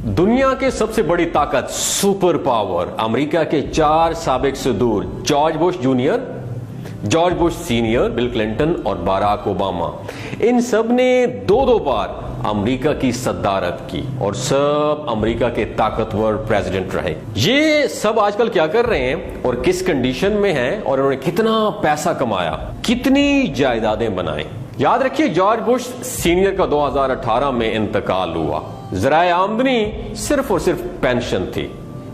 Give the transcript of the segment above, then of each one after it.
दुनिया के सबसे बड़ी ताकत, सुपर पावर, अमेरिका के 4 साबिक सदूर, George Bush junior, George Bush senior, Bill Clinton और बराक ओबामा, इन सब ने दो बार अमेरिका की सदारत की और सब अमेरिका के ताकतवर प्रेसिडेंट रहे। ये सब आजकल क्या कर रहे हैं और किस कंडीशन में हैं और उन्होंने कितना पैसा कमाया, कितनी जायदादें बनाई। याद रखिए, जॉर्ज बुश सीनियर का 2018 में इंतकाल हुआ। ज़राए आमदनी सिर्फ और सिर्फ पेंशन थी।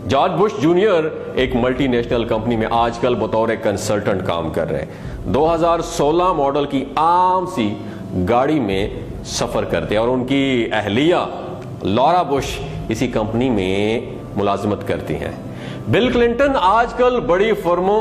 जॉर्ज बुश जूनियर एक मल्टीनेशनल कंपनी में आजकल बतौर कंसल्टेंट काम कर रहे हैं। 2016 मॉडल की आम सी गाड़ी में सफर करते हैं और उनकी अहलिया लॉरा बुश इसी कंपनी में मुलाजिमत करती हैं। बिल क्लिंटन आजकल बड़ी फर्मों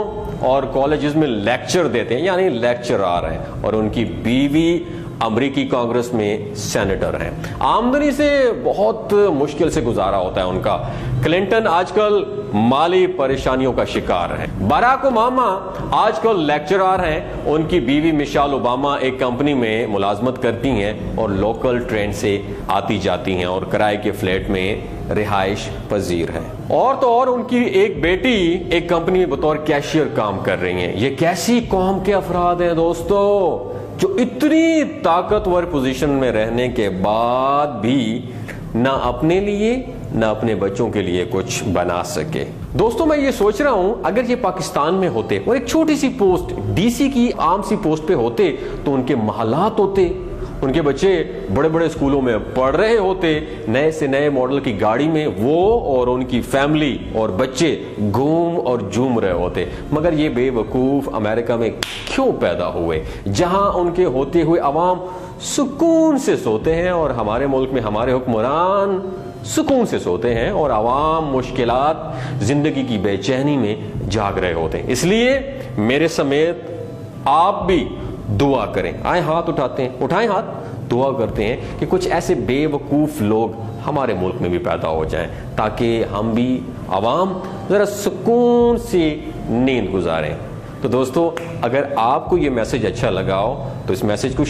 और कॉलेजेस में लेक्चर देते हैं, यानी लेक्चरर हैं, और उनकी बीवी अमेरिकी कांग्रेस में सेनेटर हैं। आमदनी से बहुत मुश्किल से गुजारा होता है उनका। क्लिंटन आजकल माली परेशानियों का शिकार हैं। बराक ओबामा आजकल लेक्चरर हैं। उनकी बीवी मिशेल ओबामा एक कंपनी में मुलाजमत करती हैं और लोकल ट्रेन से आती जाती हैं और किराए के फ्लैट में रिहाइश पजीर है। और तो और उनकी एक बेटी एक कंपनी में बतौर कैशियर काम कर रही हैं। ये कैसी कौम के अफराद हैं दोस्तों, जो इतनी ताकतवर पोजीशन में रहने के बाद भी ना अपने लिए ना अपने बच्चों के लिए कुछ बना सके। दोस्तों, मैं ये सोच रहा हूं, अगर ये पाकिस्तान में होते और एक छोटी सी पोस्ट, डीसी की आम सी पोस्ट पे होते, तो उनके महलात होते, उनके बच्चे बड़े बड़े स्कूलों में पढ़ रहे होते, नए से नए मॉडल की गाड़ी में वो और उनकी फैमिली और बच्चे घूम और झूम रहे होते। मगर ये बेवकूफ अमेरिका में क्यों पैदा हुए, जहां उनके होते हुए अवाम सुकून से सोते हैं और हमारे मुल्क में हमारे हुक्मरान सुकून से सोते हैं और अवाम मुश्किलात, जिंदगी की बेचैनी में जाग रहे होते हैं। इसलिए मेरे समेत आप भी दुआ करें। आए हाथ उठाते हैं, उठाएं हाथ, दुआ करते हैं कि कुछ ऐसे बेवकूफ लोग हमारे मुल्क में भी पैदा हो जाएं, ताकि हम भी अवाम जरा सुकून से नींद गुजारें। तो दोस्तों, अगर आपको ये मैसेज अच्छा लगा हो तो इस मैसेज को